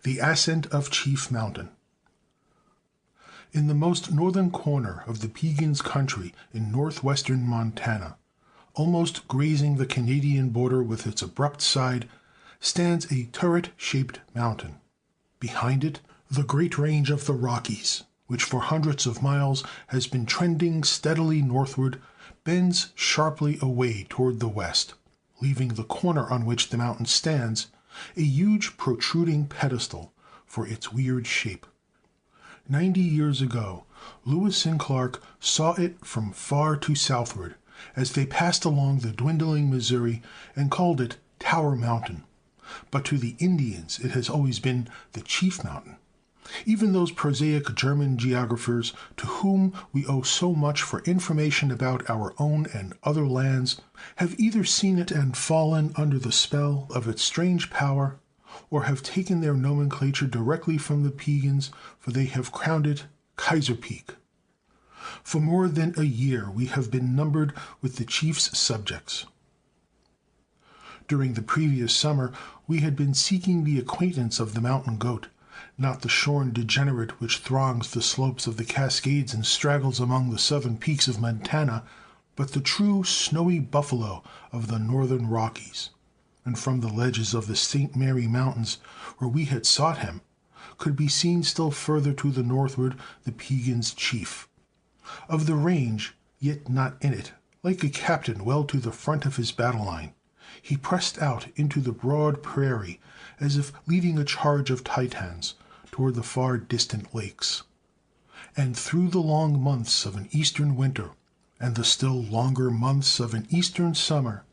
The Ascent of Chief Mountain. In the most northern corner of the Piegans country in northwestern Montana, almost grazing the Canadian border with its abrupt side, stands a turret-shaped mountain. Behind it, the great range of the Rockies, which for hundreds of miles has been trending steadily northward, bends sharply away toward the west, leaving the corner on which the mountain stands a huge protruding pedestal for its weird shape. 90 years ago, Lewis and Clark saw it from far to southward as they passed along the dwindling Missouri and called it Tower Mountain. But to the Indians it has always been the Chief Mountain. Even those prosaic German geographers to whom we owe so much for information about our own and other lands have either seen it and fallen under the spell of its strange power, or have taken their nomenclature directly from the Piegans, for they have crowned it Kaiser Peak. For more than a year we have been numbered with the chief's subjects. During the previous summer we had been seeking the acquaintance of the mountain goat, not the shorn degenerate which throngs the slopes of the Cascades and straggles among the southern peaks of Montana, but the true snowy buffalo of the northern Rockies. And from the ledges of the St. Mary Mountains, where we had sought him, could be seen still further to the northward the Piegans' chief. Of the range, yet not in it, like a captain well to the front of his battle line, he pressed out into the broad prairie as if leading a charge of Titans toward the far distant lakes. And through the long months of an eastern winter and the still longer months of an eastern summer,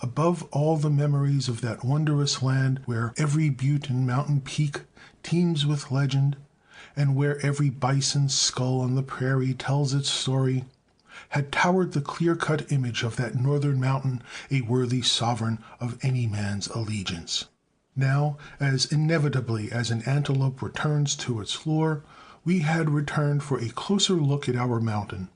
above all the memories of that wondrous land where every butte and mountain peak teems with legend, and where every bison's skull on the prairie tells its story, had towered the clear-cut image of that northern mountain, a worthy sovereign of any man's allegiance. Now, as inevitably as an antelope returns to its lure, we had returned for a closer look at our mountain.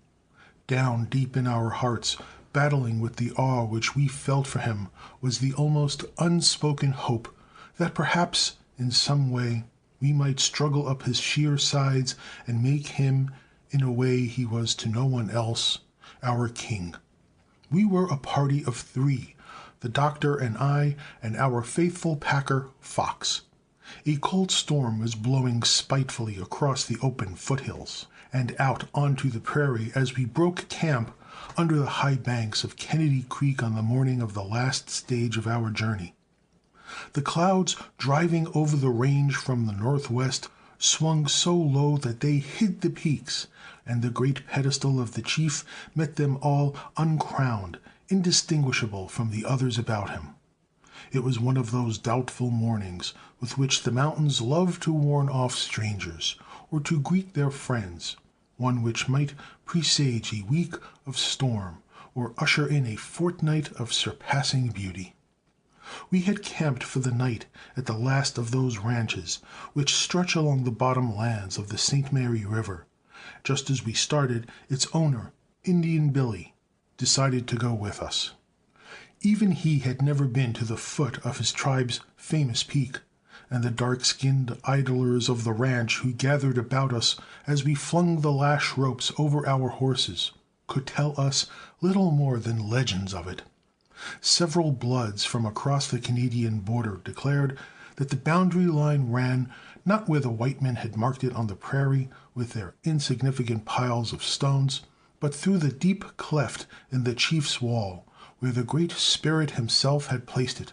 Down deep in our hearts, battling with the awe which we felt for him, was the almost unspoken hope that perhaps in some way we might struggle up his sheer sides and make him, in a way he was to no one else, our king. We were a party of 3, the doctor and I, and our faithful packer, Fox. A cold storm was blowing spitefully across the open foothills and out onto the prairie as we broke camp under the high banks of Kennedy Creek on the morning of the last stage of our journey. The clouds driving over the range from the northwest swung so low that they hid the peaks, and the great pedestal of the chief met them all uncrowned, indistinguishable from the others about him. It was one of those doubtful mornings with which the mountains love to warn off strangers, or to greet their friends, one which might presage a week of storm, or usher in a fortnight of surpassing beauty. We had camped for the night at the last of those ranches which stretch along the bottom lands of the St. Mary River. Just as we started, its owner, Indian Billy, decided to go with us. Even he had never been to the foot of his tribe's famous peak, and the dark-skinned idlers of the ranch who gathered about us as we flung the lash ropes over our horses could tell us little more than legends of it. Several bloods from across the Canadian border declared that the boundary line ran not where the white men had marked it on the prairie with their insignificant piles of stones, but through the deep cleft in the chief's wall where the Great Spirit himself had placed it,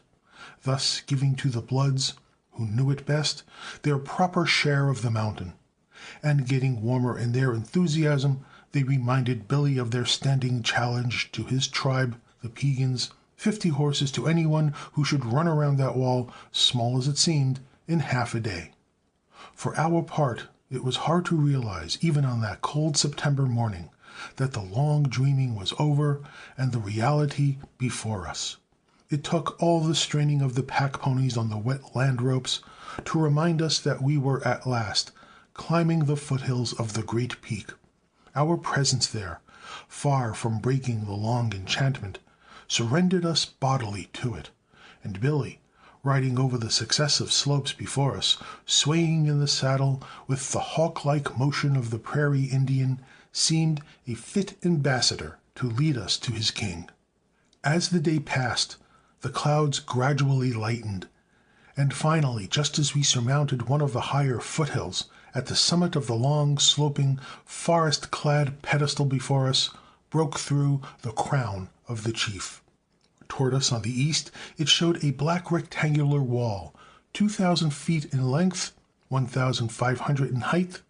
thus giving to the bloods, who knew it best, their proper share of the mountain. And getting warmer in their enthusiasm, they reminded Billy of their standing challenge to his tribe, the Piegans, 50 horses to anyone who should run around that wall, small as it seemed, in half a day. For our part, it was hard to realize, even on that cold September morning, that the long dreaming was over and the reality before us. It took all the straining of the pack ponies on the wet land ropes to remind us that we were at last climbing the foothills of the great peak. Our presence there, far from breaking the long enchantment, surrendered us bodily to it, and Billy, riding over the successive slopes before us, swaying in the saddle with the hawk-like motion of the prairie Indian, seemed a fit ambassador to lead us to his king. As the day passed, the clouds gradually lightened, and finally, just as we surmounted one of the higher foothills, at the summit of the long, sloping, forest-clad pedestal before us, broke through the crown of the chief. Toward us on the east it showed a black rectangular wall, 2,000 feet in length, 1,500 in height,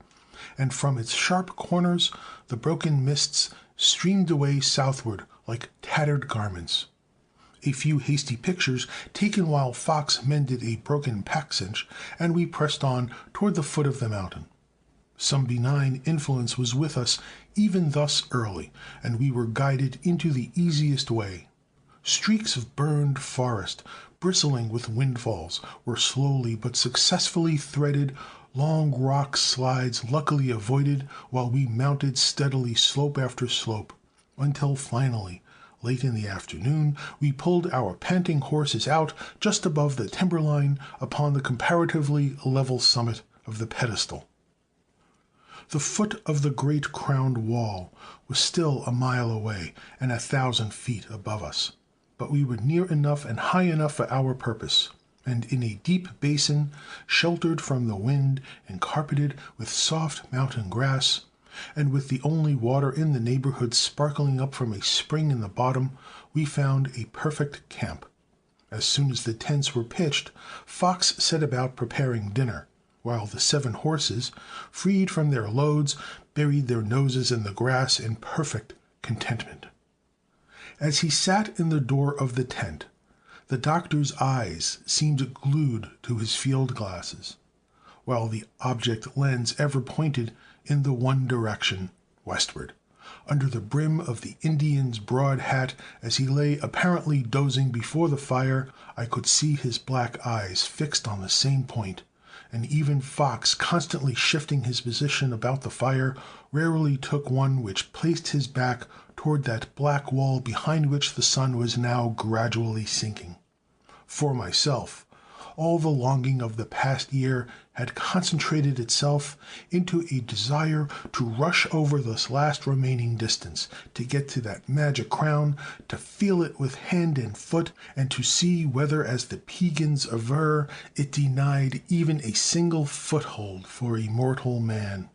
and from its sharp corners the broken mists streamed away southward like tattered garments. A few hasty pictures taken while Fox mended a broken pack-cinch, and we pressed on toward the foot of the mountain. Some benign influence was with us even thus early, and we were guided into the easiest way. Streaks of burned forest, bristling with windfalls, were slowly but successfully threaded, long rock slides luckily avoided, while we mounted steadily slope after slope, until finally, late in the afternoon, we pulled our panting horses out just above the timberline upon the comparatively level summit of the pedestal. The foot of the great crowned wall was still a mile away and 1,000 feet above us, but we were near enough and high enough for our purpose, and in a deep basin, sheltered from the wind and carpeted with soft mountain grass, and with the only water in the neighborhood sparkling up from a spring in the bottom, we found a perfect camp. As soon as the tents were pitched, Fox set about preparing dinner, while the 7 horses, freed from their loads, buried their noses in the grass in perfect contentment. As he sat in the door of the tent, the doctor's eyes seemed glued to his field glasses, while the object lens ever pointed in the one direction, westward. Under the brim of the Indian's broad hat, as he lay apparently dozing before the fire, I could see his black eyes fixed on the same point, and even Fox, constantly shifting his position about the fire, rarely took one which placed his back toward that black wall behind which the sun was now gradually sinking. For myself, all the longing of the past year had concentrated itself into a desire to rush over this last remaining distance, to get to that magic crown, to feel it with hand and foot, and to see whether, as the Peigans aver, it denied even a single foothold for a mortal man.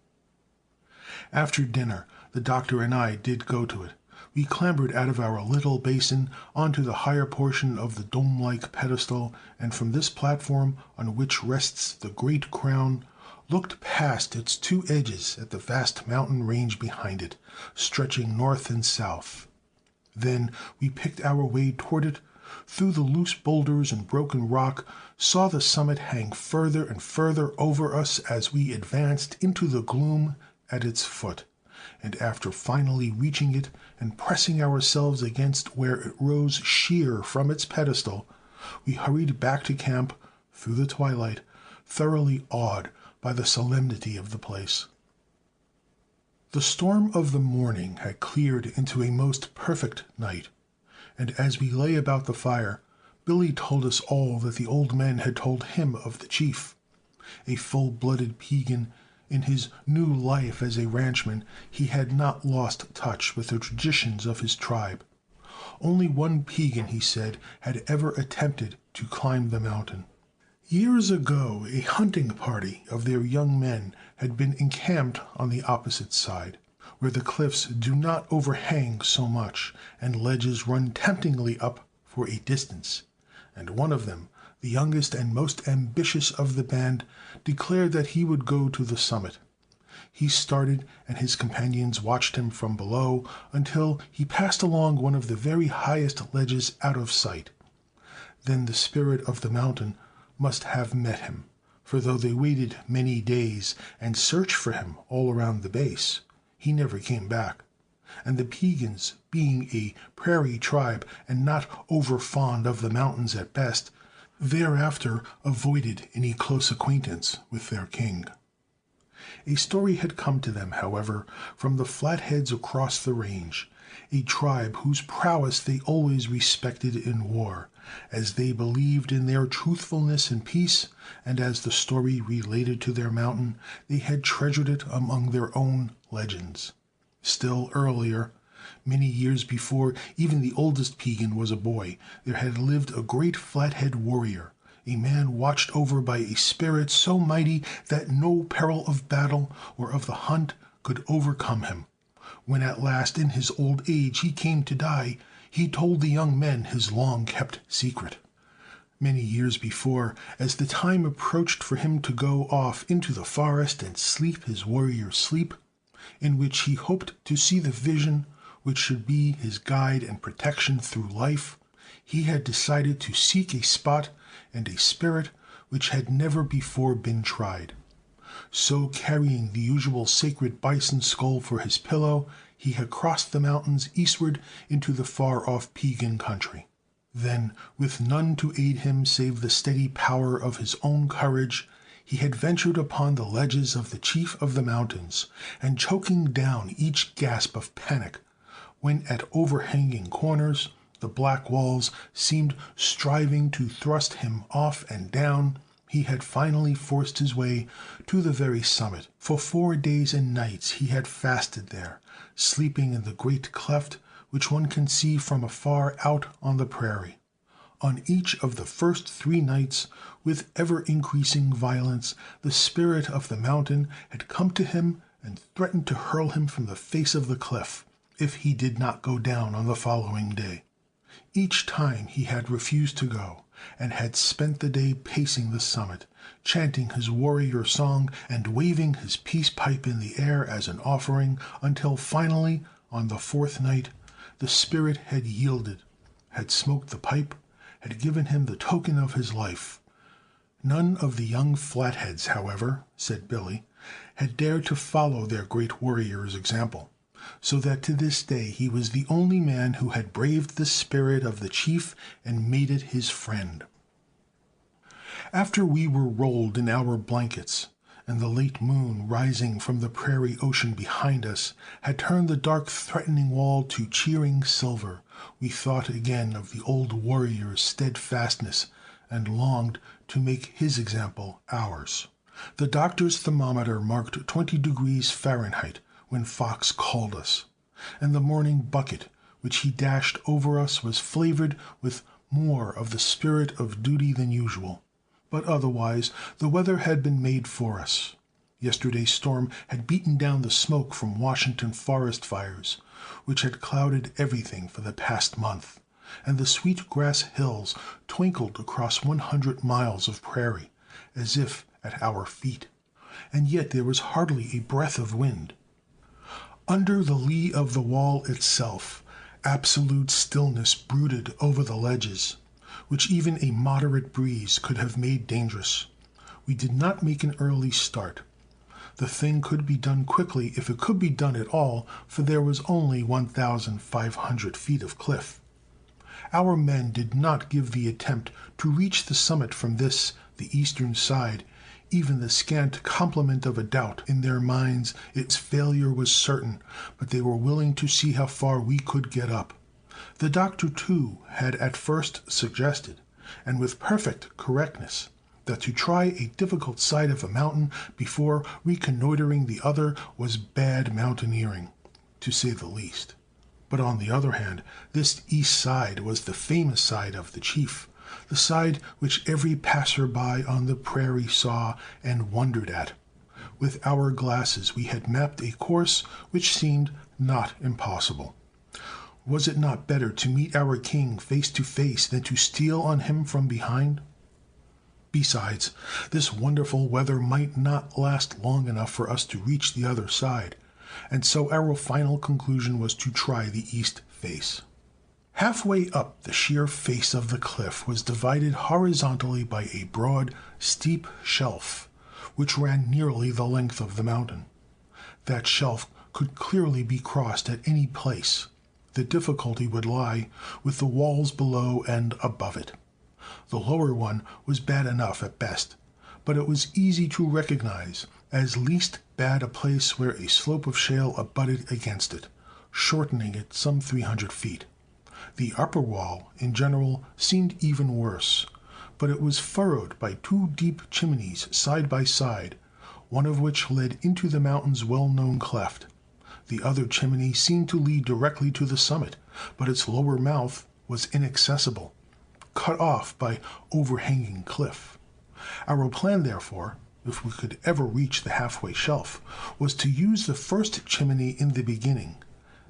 After dinner, the doctor and I did go to it. We clambered out of our little basin onto the higher portion of the dome-like pedestal, and from this platform, on which rests the great crown, looked past its 2 edges at the vast mountain range behind it, stretching north and south. Then we picked our way toward it, through the loose boulders and broken rock, saw the summit hang further and further over us as we advanced into the gloom at its foot, and after finally reaching it and pressing ourselves against where it rose sheer from its pedestal, we hurried back to camp through the twilight, thoroughly awed by the solemnity of the place. The storm of the morning had cleared into a most perfect night, and as we lay about the fire, Billy told us all that the old men had told him of the chief. A full-blooded Piegan, in his new life as a ranchman, he had not lost touch with the traditions of his tribe. Only one Piegan, he said, had ever attempted to climb the mountain. Years ago a hunting party of their young men had been encamped on the opposite side, where the cliffs do not overhang so much, and ledges run temptingly up for a distance, and one of them, the youngest and most ambitious of the band, declared that he would go to the summit. He started, and his companions watched him from below until he passed along one of the very highest ledges out of sight. Then the spirit of the mountain must have met him, for though they waited many days and searched for him all around the base, he never came back, and the Piegans, being a prairie tribe and not over fond of the mountains at best, thereafter avoided any close acquaintance with their king. A story had come to them, however, from the Flatheads across the range, a tribe whose prowess they always respected in war, as they believed in their truthfulness in peace, and as the story related to their mountain, they had treasured it among their own legends. Still earlier, many years before even the oldest Piegan was a boy, there had lived a great Flathead warrior, a man watched over by a spirit so mighty that no peril of battle or of the hunt could overcome him. When at last in his old age he came to die, he told the young men his long-kept secret. Many years before, as the time approached for him to go off into the forest and sleep his warrior sleep, in which he hoped to see the vision which should be his guide and protection through life, he had decided to seek a spot and a spirit which had never before been tried. So, carrying the usual sacred bison skull for his pillow, he had crossed the mountains eastward into the far-off Piegan country. Then, with none to aid him save the steady power of his own courage, he had ventured upon the ledges of the chief of the mountains, and choking down each gasp of panic, when at overhanging corners the black walls seemed striving to thrust him off and down, he had finally forced his way to the very summit. For 4 days and nights he had fasted there, sleeping in the great cleft which one can see from afar out on the prairie. On each of the first 3 nights, with ever-increasing violence, the spirit of the mountain had come to him and threatened to hurl him from the face of the cliff, if he did not go down on the following day. Each time he had refused to go, and had spent the day pacing the summit, chanting his warrior song and waving his peace pipe in the air as an offering, until finally, on the 4th night, the spirit had yielded, had smoked the pipe, had given him the token of his life. None of the young Flatheads, however, said Billy, had dared to follow their great warrior's example, so that to this day he was the only man who had braved the spirit of the chief and made it his friend. After we were rolled in our blankets, and the late moon, rising from the prairie ocean behind us, had turned the dark threatening wall to cheering silver, we thought again of the old warrior's steadfastness, and longed to make his example ours. The doctor's thermometer marked 20 degrees Fahrenheit when Fox called us, and the morning bucket which he dashed over us was flavored with more of the spirit of duty than usual. But otherwise the weather had been made for us. Yesterday's storm had beaten down the smoke from Washington forest fires, which had clouded everything for the past month, and the sweet grass hills twinkled across 100 miles of prairie, as if at our feet, and yet there was hardly a breath of wind. Under the lee of the wall itself, absolute stillness brooded over the ledges, which even a moderate breeze could have made dangerous. We did not make an early start. The thing could be done quickly if it could be done at all, for there was only 1,500 feet of cliff. Our men did not give the attempt to reach the summit from this, the eastern side, even the scant compliment of a doubt. In their minds its failure was certain, but they were willing to see how far we could get up. The doctor, too, had at first suggested, and with perfect correctness, that to try a difficult side of a mountain before reconnoitering the other was bad mountaineering, to say the least. But on the other hand, this east side was the famous side of the chief, the side which every passer-by on the prairie saw and wondered at. With our glasses we had mapped a course which seemed not impossible. Was it not better to meet our king face to face than to steal on him from behind? Besides, this wonderful weather might not last long enough for us to reach the other side, and so our final conclusion was to try the east face. Halfway up the sheer face of the cliff was divided horizontally by a broad, steep shelf, which ran nearly the length of the mountain. That shelf could clearly be crossed at any place. The difficulty would lie with the walls below and above it. The lower one was bad enough at best, but it was easy to recognize as least bad a place where a slope of shale abutted against it, shortening it some 300 feet. The upper wall, in general, seemed even worse, but it was furrowed by two deep chimneys side by side, one of which led into the mountain's well-known cleft. The other chimney seemed to lead directly to the summit, but its lower mouth was inaccessible, cut off by overhanging cliff. Our plan, therefore, if we could ever reach the halfway shelf, was to use the first chimney in the beginning,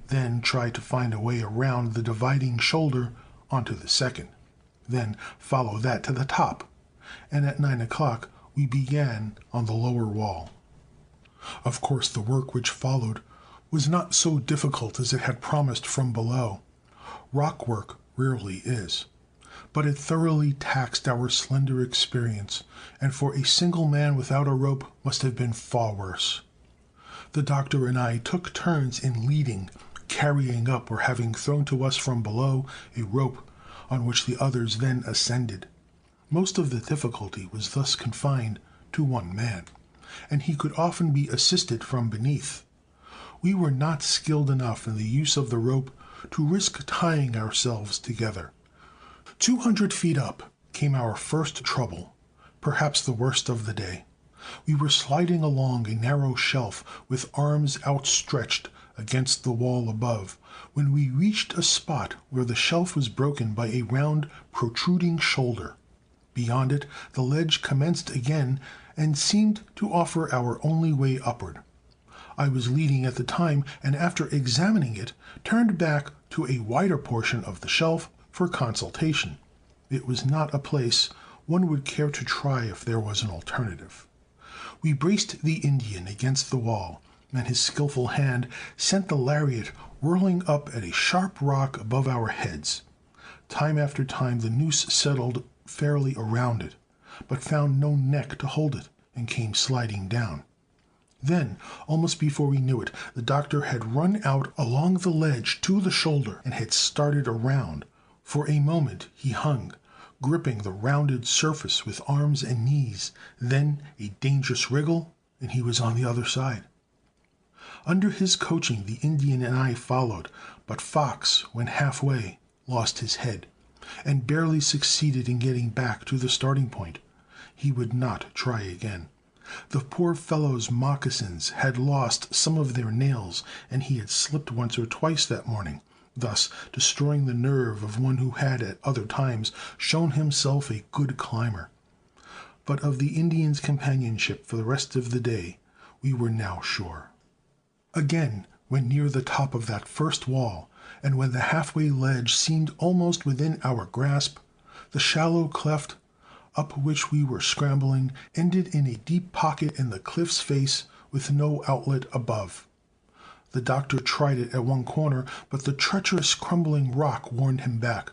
then try to find a way around the dividing shoulder onto the second, then follow that to the top, and at 9 o'clock we began on the lower wall. Of course, the work which followed was not so difficult as it had promised from below. Rock work rarely is, but it thoroughly taxed our slender experience, and for a single man without a rope must have been far worse. The doctor and I took turns in leading, carrying up or having thrown to us from below a rope on which the others then ascended. Most of the difficulty was thus confined to one man, and he could often be assisted from beneath. We were not skilled enough in the use of the rope to risk tying ourselves together. 200 feet up came our first trouble, perhaps the worst of the day. We were sliding along a narrow shelf with arms outstretched against the wall above, when we reached a spot where the shelf was broken by a round, protruding shoulder. Beyond it, the ledge commenced again and seemed to offer our only way upward. I was leading at the time, and after examining it, turned back to a wider portion of the shelf for consultation. It was not a place one would care to try if there was an alternative. We braced the Indian against the wall, and his skillful hand sent the lariat whirling up at a sharp rock above our heads. Time after time the noose settled fairly around it, but found no neck to hold it, and came sliding down. Then, almost before we knew it, the doctor had run out along the ledge to the shoulder and had started around. For a moment he hung, gripping the rounded surface with arms and knees. Then a dangerous wriggle, and he was on the other side. Under his coaching the Indian and I followed, but Fox, when halfway, lost his head, and barely succeeded in getting back to the starting point. He would not try again. The poor fellow's moccasins had lost some of their nails, and he had slipped once or twice that morning, thus destroying the nerve of one who had at other times shown himself a good climber. But of the Indian's companionship for the rest of the day we were now sure. Again, when near the top of that first wall, and when the halfway ledge seemed almost within our grasp, the shallow cleft up which we were scrambling ended in a deep pocket in the cliff's face with no outlet above. The doctor tried it at one corner, but the treacherous crumbling rock warned him back.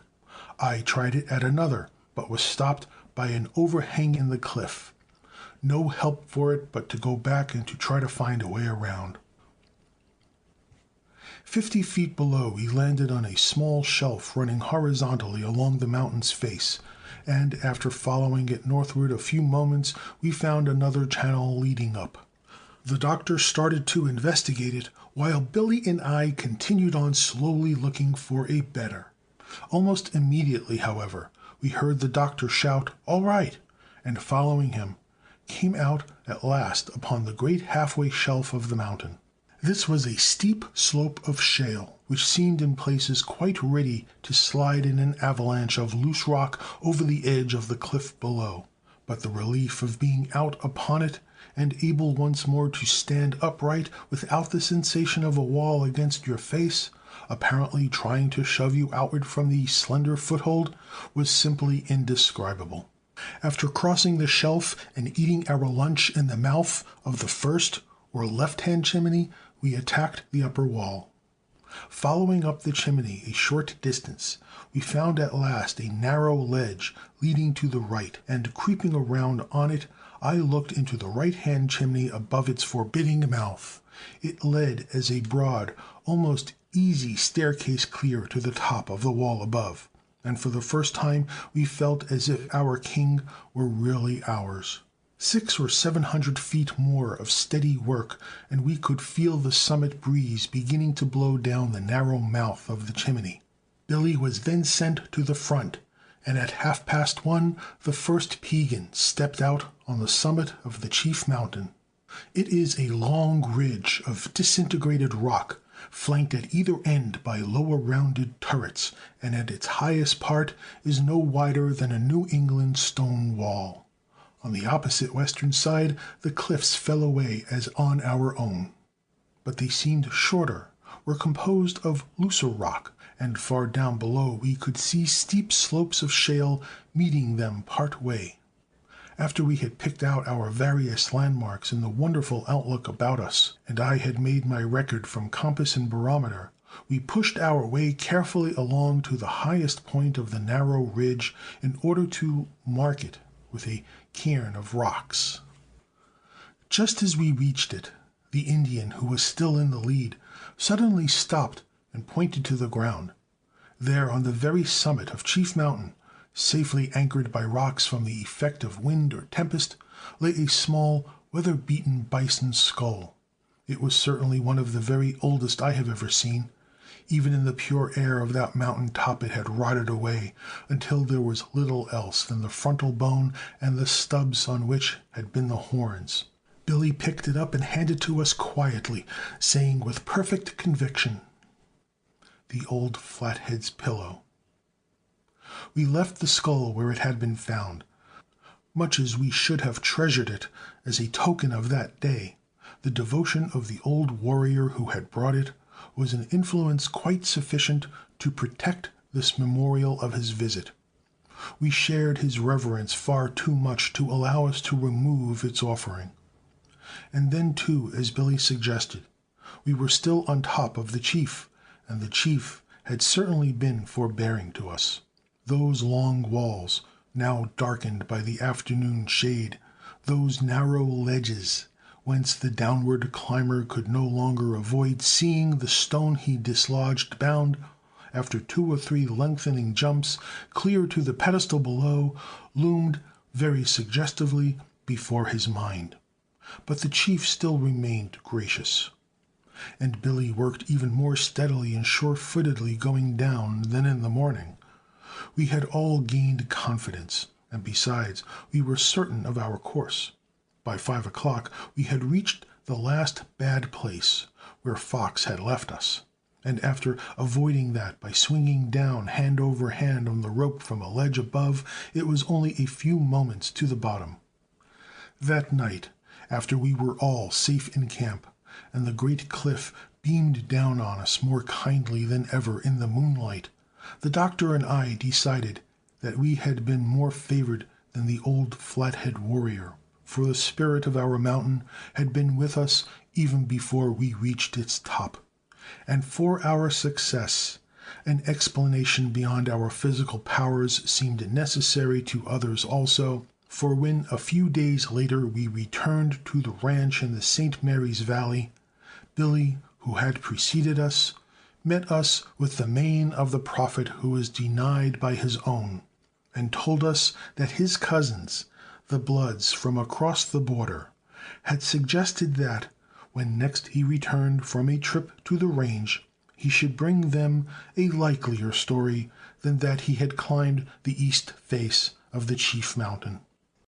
I tried it at another, but was stopped by an overhang in the cliff. No help for it but to go back and to try to find a way around. 50 feet below we landed on a small shelf running horizontally along the mountain's face, and after following it northward a few moments we found another channel leading up. The doctor started to investigate it, while Billy and I continued on slowly looking for a better. Almost immediately, however, we heard the doctor shout, "All right," and following him, came out at last upon the great halfway shelf of the mountain. This was a steep slope of shale, which seemed in places quite ready to slide in an avalanche of loose rock over the edge of the cliff below. But the relief of being out upon it, and able once more to stand upright without the sensation of a wall against your face, apparently trying to shove you outward from the slender foothold, was simply indescribable. After crossing the shelf and eating our lunch in the mouth of the first or left-hand chimney, we attacked the upper wall. Following up the chimney a short distance, we found at last a narrow ledge leading to the right, and creeping around on it, I looked into the right-hand chimney above its forbidding mouth. It led as a broad, almost easy staircase clear to the top of the wall above, and for the first time we felt as if our king were really ours. 600 or 700 feet more of steady work, and we could feel the summit breeze beginning to blow down the narrow mouth of the chimney. Billy was then sent to the front, and at 1:30 the first Piegan stepped out on the summit of the chief mountain. It is a long ridge of disintegrated rock, flanked at either end by lower rounded turrets, and at its highest part is no wider than a New England stone wall. On the opposite western side the cliffs fell away as on our own, but they seemed shorter, were composed of looser rock, and far down below we could see steep slopes of shale meeting them part way. After we had picked out our various landmarks in the wonderful outlook about us, and I had made my record from compass and barometer, we pushed our way carefully along to the highest point of the narrow ridge in order to mark it with a cairn of rocks. Just as we reached it, the Indian, who was still in the lead, suddenly stopped and pointed to the ground. There, on the very summit of Chief Mountain, safely anchored by rocks from the effect of wind or tempest, lay a small, weather-beaten bison skull. It was certainly one of the very oldest I have ever seen. Even in the pure air of that mountain top it had rotted away until there was little else than the frontal bone and the stubs on which had been the horns. Billy picked it up and handed it to us quietly, saying with perfect conviction, "The old Flathead's pillow." We left the skull where it had been found. Much as we should have treasured it as a token of that day, the devotion of the old warrior who had brought it was an influence quite sufficient to protect this memorial of his visit. We shared his reverence far too much to allow us to remove its offering. And then, too, as Billy suggested, we were still on top of the chief, and the chief had certainly been forbearing to us. Those long walls, now darkened by the afternoon shade, those narrow ledges whence the downward climber could no longer avoid seeing the stone he dislodged bound, after 2 or 3 lengthening jumps, clear to the pedestal below, loomed very suggestively before his mind. But the chief still remained gracious, and Billy worked even more steadily and sure-footedly going down than in the morning. We had all gained confidence, and besides, we were certain of our course. By 5 o'clock we had reached the last bad place where Fox had left us, and after avoiding that by swinging down hand over hand on the rope from a ledge above, it was only a few moments to the bottom. That night, after we were all safe in camp, and the great cliff beamed down on us more kindly than ever in the moonlight, the doctor and I decided that we had been more favored than the old Flathead warrior, for the spirit of our mountain had been with us even before we reached its top. And for our success, an explanation beyond our physical powers seemed necessary to others also, for when a few days later we returned to the ranch in the St. Mary's Valley, Billy, who had preceded us, met us with the mane of the prophet who was denied by his own, and told us that his cousins, the Bloods from across the border, had suggested that, when next he returned from a trip to the range, he should bring them a likelier story than that he had climbed the east face of the chief mountain.